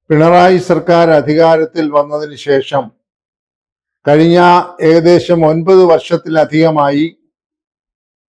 പിണറായി സർക്കാർ അധികാരത്തിൽ വന്നതിന് ശേഷം കഴിഞ്ഞ ഏകദേശം 9 വർഷത്തിലധികമായി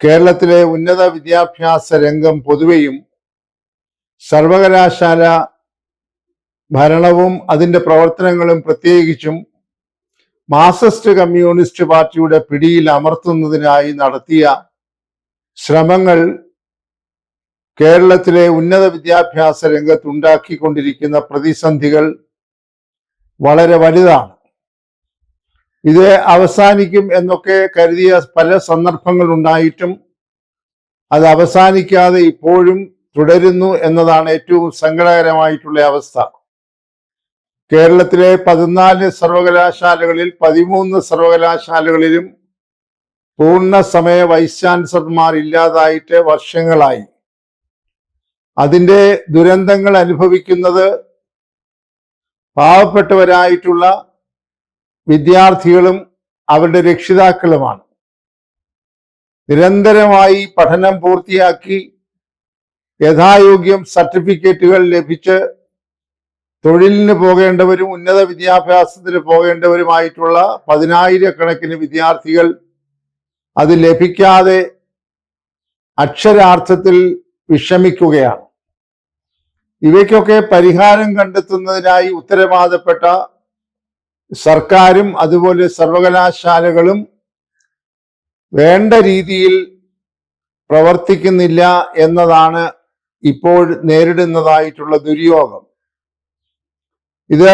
കേരളത്തിലെ ഉന്നത വിദ്യാഭ്യാസ രംഗം പൊതുവെയും സർവകലാശാല ഭരണവും അതിൻ്റെ പ്രവർത്തനങ്ങളും പ്രത്യേകിച്ചും മാർക്സിസ്റ്റ് കമ്മ്യൂണിസ്റ്റ് പാർട്ടിയുടെ പിടിയിൽ അമർത്തുന്നതിനായി നടത്തിയ ശ്രമങ്ങൾ കേരളത്തിലെ ഉന്നത വിദ്യാഭ്യാസ രംഗത്തുണ്ടാക്കിക്കൊണ്ടിരിക്കുന്ന പ്രതിസന്ധികൾ വളരെ വലുതാണ്. ഇത് അവസാനിക്കും എന്നൊക്കെ കരുതിയ പല സന്ദർഭങ്ങൾ ഉണ്ടായിട്ടും അത് അവസാനിക്കാതെ ഇപ്പോഴും തുടരുന്നു എന്നതാണ് ഏറ്റവും സങ്കടകരമായിട്ടുള്ള അവസ്ഥ. കേരളത്തിലെ 14 സർവകലാശാലകളിൽ 13 സർവകലാശാലകളിലും പൂർണ്ണ സമയ വൈസ് ചാൻസലർമാർ ഇല്ലാതായിട്ട് വർഷങ്ങളായി. അതിൻ്റെ ദുരന്തങ്ങൾ അനുഭവിക്കുന്നത് പാവപ്പെട്ടവരായിട്ടുള്ള വിദ്യാർത്ഥികളും അവരുടെ രക്ഷിതാക്കളുമാണ്. നിരന്തരമായി പഠനം പൂർത്തിയാക്കി യഥായോഗ്യം സർട്ടിഫിക്കറ്റുകൾ ലഭിച്ച് തൊഴിലിന് പോകേണ്ടവരും ഉന്നത വിദ്യാഭ്യാസത്തിന് പോകേണ്ടവരുമായിട്ടുള്ള 10,000-കണക്കിന് വിദ്യാർത്ഥികൾ അത് ലഭിക്കാതെ അക്ഷരാർത്ഥത്തിൽ വിഷമിക്കുകയാണ്. ഇവയ്ക്കൊക്കെ പരിഹാരം കണ്ടെത്തുന്നതിനായി ഉത്തരവാദപ്പെട്ട സർക്കാരും അതുപോലെ സർവകലാശാലകളും വേണ്ട രീതിയിൽ പ്രവർത്തിക്കുന്നില്ല എന്നതാണ് ഇപ്പോൾ നേരിടുന്നതായിട്ടുള്ള ദുര്യോഗം. ഇത്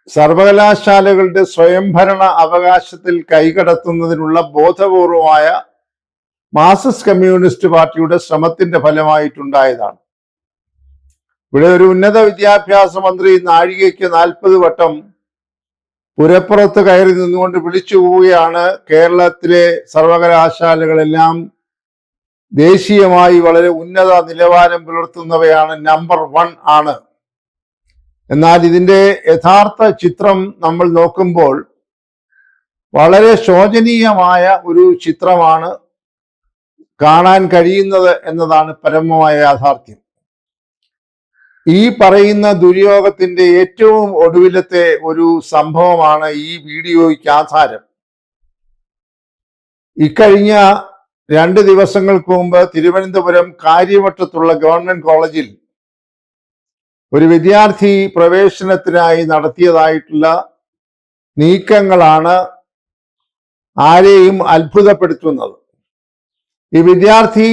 സർവകലാശാലകളുടെ സ്വയംഭരണ അവകാശത്തിൽ കൈകടത്തുന്നതിനുള്ള ബോധപൂർവമായ മാർക്സിസ്റ്റ് കമ്മ്യൂണിസ്റ്റ് പാർട്ടിയുടെ ശ്രമത്തിന്റെ ഫലമായിട്ടുണ്ടായതാണ്. ഇവിടെ ഒരു ഉന്നത വിദ്യാഭ്യാസ മന്ത്രി നാഴികയ്ക്ക് 40 വട്ടം പുരപ്പുറത്ത് കയറി നിന്നുകൊണ്ട് വിളിച്ചു പോവുകയാണ് കേരളത്തിലെ സർവകലാശാലകളെല്ലാം ദേശീയമായി വളരെ ഉന്നത നിലവാരം പുലർത്തുന്നവയാണ്, നമ്പർ 1 ആണ്. എന്നാൽ ഇതിൻ്റെ യഥാർത്ഥ ചിത്രം നമ്മൾ നോക്കുമ്പോൾ വളരെ ശോചനീയമായ ഒരു ചിത്രമാണ് കാണാൻ കഴിയുന്നത് എന്നതാണ് പരമമായ യാഥാർത്ഥ്യം. ഈ പറയുന്ന ദുര്യോഗത്തിന്റെ ഏറ്റവും ഒടുവിലത്തെ ഒരു സംഭവമാണ് ഈ വീഡിയോയ്ക്ക് ആധാരം. ഇക്കഴിഞ്ഞ 2 ദിവസങ്ങൾക്ക് മുമ്പ് തിരുവനന്തപുരം കാര്യവട്ടത്തുള്ള ഗവൺമെന്റ് കോളേജിൽ ഒരു വിദ്യാർത്ഥി പ്രവേശനത്തിനായി നടത്തിയതായിട്ടുള്ള നീക്കങ്ങളാണ് ആരെയും അത്ഭുതപ്പെടുത്തുന്നത്. ഈ വിദ്യാർത്ഥി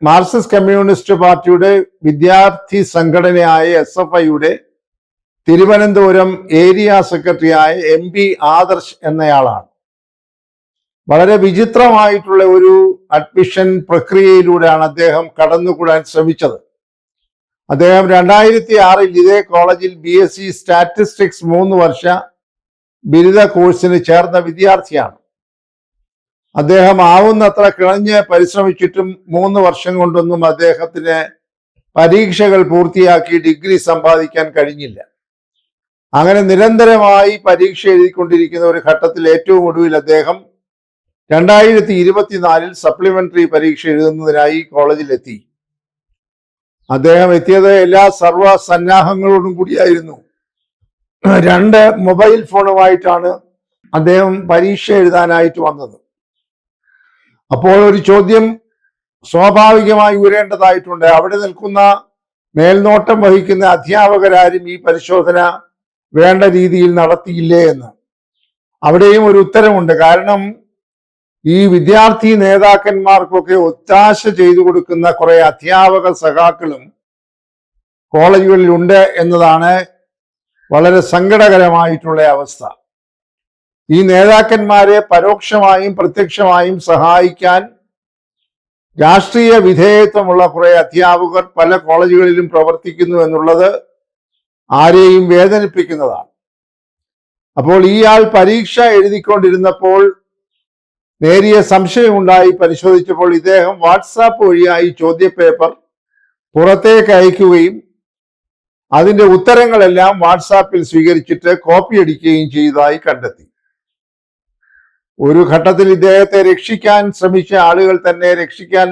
മാർക്സിസ്റ്റ് കമ്മ്യൂണിസ്റ്റ് പാർട്ടിയുടെ വിദ്യാർത്ഥി സംഘടനയായ SFIയുടെ തിരുവനന്തപുരം ഏരിയ സെക്രട്ടറിയായ MP ആദർശ് എന്നയാളാണ്. വളരെ വിചിത്രമായിട്ടുള്ള ഒരു അഡ്മിഷൻ പ്രക്രിയയിലൂടെയാണ് അദ്ദേഹം കടന്നുകൂടാൻ ശ്രമിച്ചത്. അദ്ദേഹം 2006 ഇതേ കോളേജിൽ BSc സ്റ്റാറ്റിസ്റ്റിക്സ് 3 വർഷ ബിരുദ കോഴ്സിന് ചേർന്ന വിദ്യാർത്ഥിയാണ്. അദ്ദേഹം ആവുന്നത്ര കിണഞ്ഞ് പരിശ്രമിച്ചിട്ടും 3 വർഷം കൊണ്ടൊന്നും അദ്ദേഹത്തിന് പരീക്ഷകൾ പൂർത്തിയാക്കി ഡിഗ്രി സമ്പാദിക്കാൻ കഴിഞ്ഞില്ല. അങ്ങനെ നിരന്തരമായി പരീക്ഷ എഴുതിക്കൊണ്ടിരിക്കുന്ന ഒരു ഘട്ടത്തിൽ ഏറ്റവും ഒടുവിൽ അദ്ദേഹം 2024 സപ്ലിമെന്ററി പരീക്ഷ എഴുതുന്നതിനായി കോളേജിലെത്തി. അദ്ദേഹം എത്തിയത് എല്ലാ സർവ സന്നാഹങ്ങളോടും കൂടിയായിരുന്നു. 2 മൊബൈൽ ഫോണുമായിട്ടാണ് അദ്ദേഹം പരീക്ഷ എഴുതാനായിട്ട് വന്നത്. അപ്പോൾ ഒരു ചോദ്യം സ്വാഭാവികമായി ഉയരേണ്ടതായിട്ടുണ്ട്. അവിടെ നിൽക്കുന്ന മേൽനോട്ടം വഹിക്കുന്ന അധ്യാപകരാരും ഈ പരിശോധന വേണ്ട രീതിയിൽ നടത്തിയില്ലേ എന്ന്. അവിടെയും ഒരു ഉത്തരമുണ്ട്. കാരണം ഈ വിദ്യാർത്ഥി നേതാക്കന്മാർക്കൊക്കെ ഒത്താശ ചെയ്തു കൊടുക്കുന്ന കുറെ അധ്യാപക സഖാക്കളും കോളേജുകളിൽ ഉണ്ട് എന്നതാണ് വളരെ സങ്കടകരമായിട്ടുള്ള അവസ്ഥ. ഈ നേതാക്കന്മാരെ പരോക്ഷമായും പ്രത്യക്ഷമായും സഹായിക്കാൻ രാഷ്ട്രീയ വിധേയത്വമുള്ള കുറെ അധ്യാപകർ പല കോളേജുകളിലും പ്രവർത്തിക്കുന്നു എന്നുള്ളത് ആരെയും വേദനിപ്പിക്കുന്നതാണ്. അപ്പോൾ ഇയാൾ പരീക്ഷ എഴുതിക്കൊണ്ടിരുന്നപ്പോൾ നേരിയ സംശയമുണ്ടായി. പരിശോധിച്ചപ്പോൾ ഇദ്ദേഹം വാട്സാപ്പ് വഴിയായി ചോദ്യപേപ്പർ പുറത്തേക്ക് അയക്കുകയും അതിൻ്റെ ഉത്തരങ്ങളെല്ലാം വാട്സാപ്പിൽ സ്വീകരിച്ചിട്ട് കോപ്പി അടിക്കുകയും ചെയ്തതായി കണ്ടെത്തി. ഒരു ഘട്ടത്തിൽ ഇദ്ദേഹത്തെ രക്ഷിക്കാൻ ശ്രമിച്ച ആളുകൾ തന്നെ രക്ഷിക്കാൻ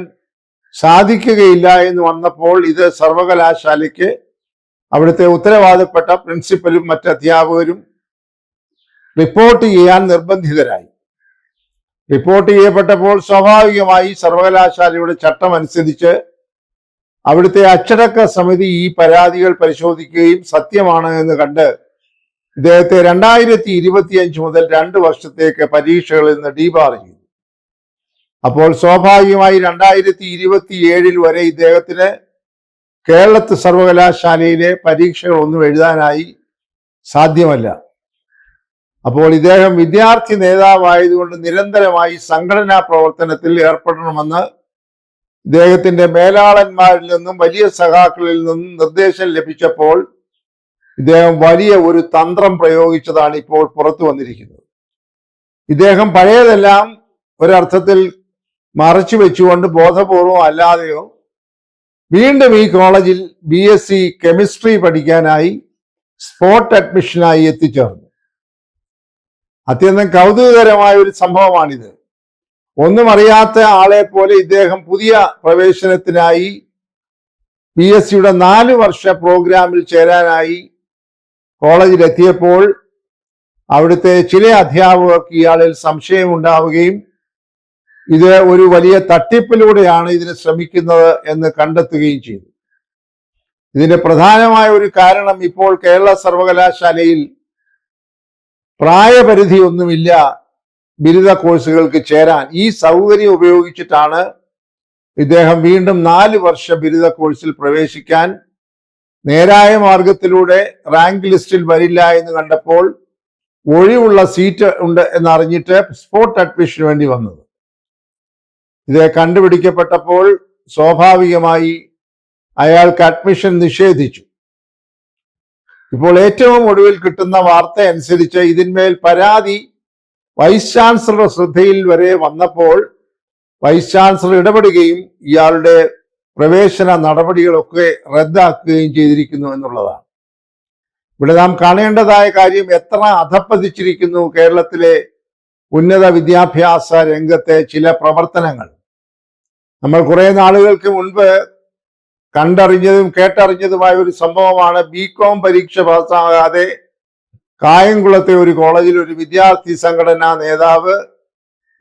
സാധിക്കുകയില്ല എന്ന് വന്നപ്പോൾ ഇത് സർവകലാശാലയ്ക്ക് അവിടുത്തെ ഉത്തരവാദപ്പെട്ട പ്രിൻസിപ്പലും മറ്റ് അധ്യാപകരും റിപ്പോർട്ട് ചെയ്യാൻ നിർബന്ധിതരായി. റിപ്പോർട്ട് ചെയ്യപ്പെട്ടപ്പോൾ സ്വാഭാവികമായി സർവകലാശാലയുടെ ചട്ടം അനുസരിച്ച് അവിടുത്തെ അച്ചടക്ക സമിതി ഈ പരാതികൾ പരിശോധിക്കുകയും സത്യമാണ് എന്ന് കണ്ട് ഇദ്ദേഹത്തെ 2025 മുതൽ 2 വർഷത്തേക്ക് പരീക്ഷകളിൽ നിന്ന് ഡീബാർ ചെയ്തു. അപ്പോൾ സ്വാഭാവികമായി 2027 വരെ ഇദ്ദേഹത്തിന് കേരളത്തിൽ സർവകലാശാലയിലെ പരീക്ഷകളൊന്നും എഴുതാനായി സാധ്യമല്ല. അപ്പോൾ ഇദ്ദേഹം വിദ്യാർത്ഥി നേതാവായതുകൊണ്ട് നിരന്തരമായി സംഘടനാ പ്രവർത്തനത്തിൽ ഏർപ്പെടണമെന്ന് ഇദ്ദേഹത്തിന്റെ മേലാളന്മാരിൽ നിന്നും വലിയ സഖാക്കളിൽ നിന്നും നിർദ്ദേശം ലഭിച്ചപ്പോൾ ഇദ്ദേഹം വലിയ ഒരു തന്ത്രം പ്രയോഗിച്ചതാണ് ഇപ്പോൾ പുറത്തു വന്നിരിക്കുന്നത്. ഇദ്ദേഹം പഴയതെല്ലാം ഒരർത്ഥത്തിൽ മറച്ചു വെച്ചുകൊണ്ട് ബോധപൂർവം അല്ലാതെയോ വീണ്ടും ഈ കോളേജിൽ BSc കെമിസ്ട്രി പഠിക്കാനായി സ്പോട്ട് അഡ്മിഷനായി എത്തിച്ചേർന്നു. അത്യന്തം കൗതുകകരമായ ഒരു സംഭവമാണിത്. ഒന്നും അറിയാത്ത ആളെ പോലെ ഇദ്ദേഹം പുതിയ പ്രവേശനത്തിനായി BScയുടെ 4 വർഷ പ്രോഗ്രാമിൽ ചേരാനായി കോളേജിലെത്തിയപ്പോൾ അവിടുത്തെ ചില അധ്യാപകർക്ക് ഇയാളിൽ സംശയമുണ്ടാവുകയും ഇത് ഒരു വലിയ തട്ടിപ്പിലൂടെയാണ് ഇതിന് ശ്രമിക്കുന്നത് എന്ന് കണ്ടെത്തുകയും ചെയ്തു. ഇതിന്റെ പ്രധാനമായ ഒരു കാരണം ഇപ്പോൾ കേരള സർവകലാശാലയിൽ പ്രായപരിധി ഒന്നുമില്ല ബിരുദ കോഴ്സുകൾക്ക് ചേരാൻ. ഈ സൗകര്യം ഉപയോഗിച്ചിട്ടാണ് ഇദ്ദേഹം വീണ്ടും 4 വർഷ ബിരുദ കോഴ്സിൽ പ്രവേശിക്കാൻ നേരായ മാർഗത്തിലൂടെ റാങ്ക് ലിസ്റ്റിൽ വരില്ല എന്ന് കണ്ടപ്പോൾ ഒഴിവുള്ള സീറ്റ് ഉണ്ട് എന്നറിഞ്ഞിട്ട് സ്പോട്ട് അഡ്മിഷന് വേണ്ടി വന്നത്. ഇത് കണ്ടുപിടിക്കപ്പെട്ടപ്പോൾ സ്വാഭാവികമായി അയാൾക്ക് അഡ്മിഷൻ നിഷേധിച്ചു. ഇപ്പോൾ ഏറ്റവും ഒടുവിൽ കിട്ടുന്ന വാർത്ത അനുസരിച്ച് ഇതിന്മേൽ പരാതി വൈസ് ചാൻസലർ ശ്രദ്ധയിൽ വരെ വന്നപ്പോൾ വൈസ് ചാൻസലർ ഇടപെടുകയും ഇയാളുടെ പ്രവേശന നടപടികളൊക്കെ റദ്ദാക്കുകയും ചെയ്തിരിക്കുന്നു എന്നുള്ളതാണ്. ഇവിടെ നാം കാണേണ്ടതായ കാര്യം എത്ര അധപ്പതിച്ചിരിക്കുന്നു കേരളത്തിലെ ഉന്നത വിദ്യാഭ്യാസ രംഗത്തെ ചില പ്രവർത്തനങ്ങൾ. നമ്മൾ കുറെ നാളുകൾക്ക് മുൻപ് കണ്ടറിഞ്ഞതും കേട്ടറിഞ്ഞതുമായ ഒരു സംഭവമാണ് BCom പരീക്ഷ പാസ്സാകാതെ കായംകുളത്തെ ഒരു കോളേജിൽ ഒരു വിദ്യാർത്ഥി സംഘടനാ നേതാവ്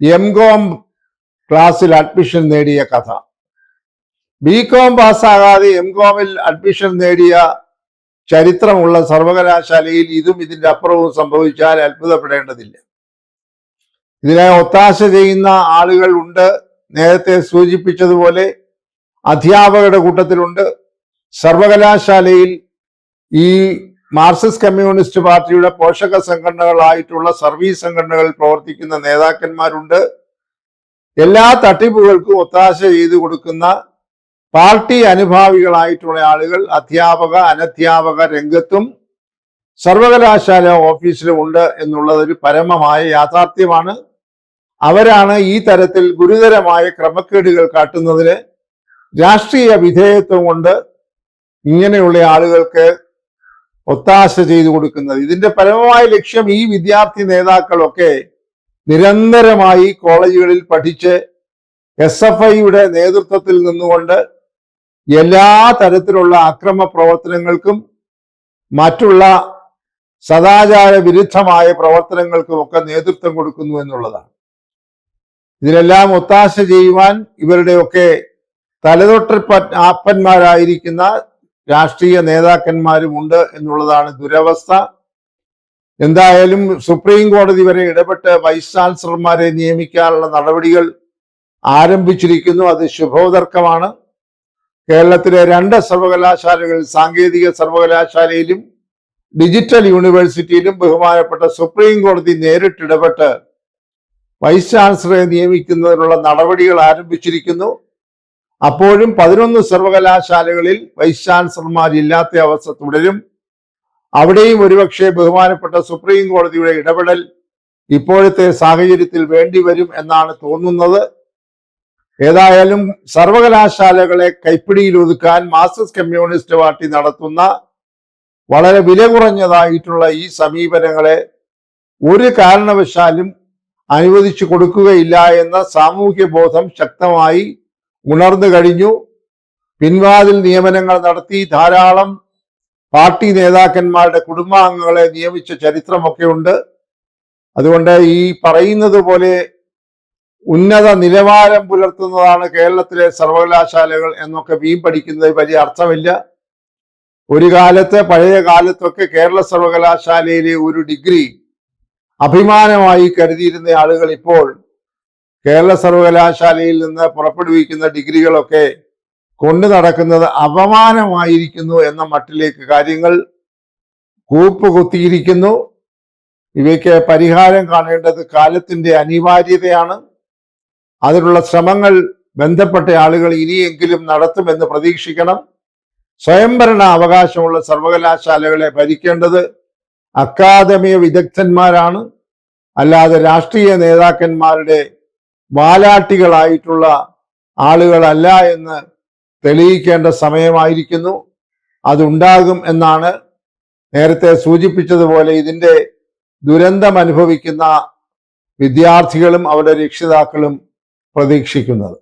MCom ക്ലാസ്സിൽ അഡ്മിഷൻ നേടിയ കഥ. BCom പാസ്സാകാതെ MComൽ അഡ്മിഷൻ നേടിയ ചരിത്രമുള്ള സർവകലാശാലയിൽ ഇതും ഇതിന്റെ അപ്പുറവും സംഭവിച്ചാൽ അത്ഭുതപ്പെടേണ്ടതില്ല. ഇതിനെ ഒത്താശ ചെയ്യുന്ന ആളുകൾ ഉണ്ട്. നേരത്തെ സൂചിപ്പിച്ചതുപോലെ അധ്യാപകരുടെ കൂട്ടത്തിലുണ്ട്. സർവകലാശാലയിൽ ഈ മാർക്സിസ്റ്റ് കമ്മ്യൂണിസ്റ്റ് പാർട്ടിയുടെ പോഷക സംഘടനകളായിട്ടുള്ള സർവീസ് സംഘടനകളിൽ പ്രവർത്തിക്കുന്ന നേതാക്കന്മാരുണ്ട്. എല്ലാ തട്ടിപ്പുകൾക്കും ഒത്താശ ചെയ്തു കൊടുക്കുന്ന പാർട്ടി അനുഭാവികളായിട്ടുള്ള ആളുകൾ അധ്യാപക അനധ്യാപക രംഗത്തും സർവകലാശാല ഓഫീസിലും ഉണ്ട് എന്നുള്ളതൊരു പരമമായ യാഥാർത്ഥ്യമാണ്. അവരാണ് ഈ തരത്തിൽ ഗുരുതരമായ ക്രമക്കേടുകൾ കാട്ടുന്നതിന് രാഷ്ട്രീയ വിധേയത്വം കൊണ്ട് ഇങ്ങനെയുള്ള ആളുകൾക്ക് ഒത്താശ ചെയ്തു കൊടുക്കുന്നത്. ഇതിന്റെ പരമമായ ലക്ഷ്യം ഈ വിദ്യാർത്ഥി നേതാക്കളൊക്കെ നിരന്തരമായി കോളേജുകളിൽ പഠിച്ച് SFIയുടെ നേതൃത്വത്തിൽ നിന്നുകൊണ്ട് എല്ലാ തരത്തിലുള്ള അക്രമ പ്രവർത്തനങ്ങൾക്കും മറ്റുള്ള സദാചാര വിരുദ്ധമായ പ്രവർത്തനങ്ങൾക്കും ഒക്കെ നേതൃത്വം കൊടുക്കുന്നു എന്നുള്ളതാണ്. ഇതിനെല്ലാം ഒത്താശ ചെയ്യുവാൻ ഇവരുടെയൊക്കെ തലതൊട്ടപ്പന്മാരായിരിക്കുന്ന രാഷ്ട്രീയ നേതാക്കന്മാരും ഉണ്ട് എന്നുള്ളതാണ് ദുരവസ്ഥ. എന്തായാലും സുപ്രീം കോടതി വരെ ഇടപെട്ട് വൈസ് ചാൻസലർമാരെ നിയമിക്കാനുള്ള നടപടികൾ ആരംഭിച്ചിരിക്കുന്നു. അത് ശുഭോദർക്കമാണ്. കേരളത്തിലെ 2 സർവകലാശാലകൾ, സാങ്കേതിക സർവകലാശാലയിലും ഡിജിറ്റൽ യൂണിവേഴ്സിറ്റിയിലും ബഹുമാനപ്പെട്ട സുപ്രീം കോടതി നേരിട്ടിടപെട്ട് വൈസ് ചാൻസലറെ നിയമിക്കുന്നതിനുള്ള നടപടികൾ ആരംഭിച്ചിരിക്കുന്നു. അപ്പോഴും 11 സർവകലാശാലകളിൽ വൈസ് ചാൻസലർമാരില്ലാത്ത അവസ്ഥ തുടരും. അവിടെയും ഒരുപക്ഷെ ബഹുമാനപ്പെട്ട സുപ്രീം കോടതിയുടെ ഇടപെടൽ ഇപ്പോഴത്തെ സാഹചര്യത്തിൽ വേണ്ടിവരും എന്നാണ് തോന്നുന്നത്. ഏതായാലും സർവകലാശാലകളെ കൈപ്പിടിയിൽ ഒതുക്കാൻ മാർക്സിസ്റ്റ് കമ്മ്യൂണിസ്റ്റ് പാർട്ടി നടത്തുന്ന വളരെ വില കുറഞ്ഞതായിട്ടുള്ള ഈ സമീപനങ്ങളെ ഒരു കാരണവശാലും അനുവദിച്ചു കൊടുക്കുകയില്ല എന്ന സാമൂഹ്യ ബോധം ശക്തമായി ഉണർന്നു കഴിഞ്ഞു. പിൻവാതിൽ നിയമനങ്ങൾ നടത്തി ധാരാളം പാർട്ടി നേതാക്കന്മാരുടെ കുടുംബാംഗങ്ങളെ നിയമിച്ച ചരിത്രമൊക്കെ ഉണ്ട്. അതുകൊണ്ട് ഈ പറയുന്നത് പോലെ ഉന്നത നിലവാരം പുലർത്തുന്നതാണ് കേരളത്തിലെ സർവകലാശാലകൾ എന്നൊക്കെ പഠിക്കുന്നത് വലിയ അർത്ഥമില്ല. ഒരു കാലത്ത്, പഴയ കാലത്തൊക്കെ കേരള സർവകലാശാലയിലെ ഒരു ഡിഗ്രി അഭിമാനമായി കരുതിയിരുന്ന ആളുകൾ ഇപ്പോൾ കേരള സർവകലാശാലയിൽ നിന്ന് പുറപ്പെടുവിക്കുന്ന ഡിഗ്രികളൊക്കെ കൊണ്ടു നടക്കുന്നത് അപമാനമായിരിക്കുന്നു എന്ന മട്ടിലേക്ക് കാര്യങ്ങൾ കൂപ്പുകുത്തിയിരിക്കുന്നു. ഇവയ്ക്ക് പരിഹാരം കാണേണ്ടത് കാലത്തിന്റെ അനിവാര്യതയാണ്. അതിനുള്ള ശ്രമങ്ങൾ ബന്ധപ്പെട്ട ആളുകൾ ഇനിയെങ്കിലും നടത്തുമെന്ന് പ്രതീക്ഷിക്കണം. സ്വയംഭരണ അവകാശമുള്ള സർവകലാശാലകളെ ഭരിക്കേണ്ടത് അക്കാദമിക വിദഗ്ധന്മാരാണ്, അല്ലാതെ രാഷ്ട്രീയ നേതാക്കന്മാരുടെ വാലാട്ടികളായിട്ടുള്ള ആളുകളല്ല എന്ന് തെളിയിക്കേണ്ട സമയമായിരിക്കുന്നു. അതുണ്ടാകും എന്നാണ് നേരത്തെ സൂചിപ്പിച്ചതുപോലെ ഇതിൻ്റെ ദുരന്തം അനുഭവിക്കുന്ന വിദ്യാർത്ഥികളും അവരുടെ രക്ഷിതാക്കളും പ്രതീക്ഷിക്കുന്നത്.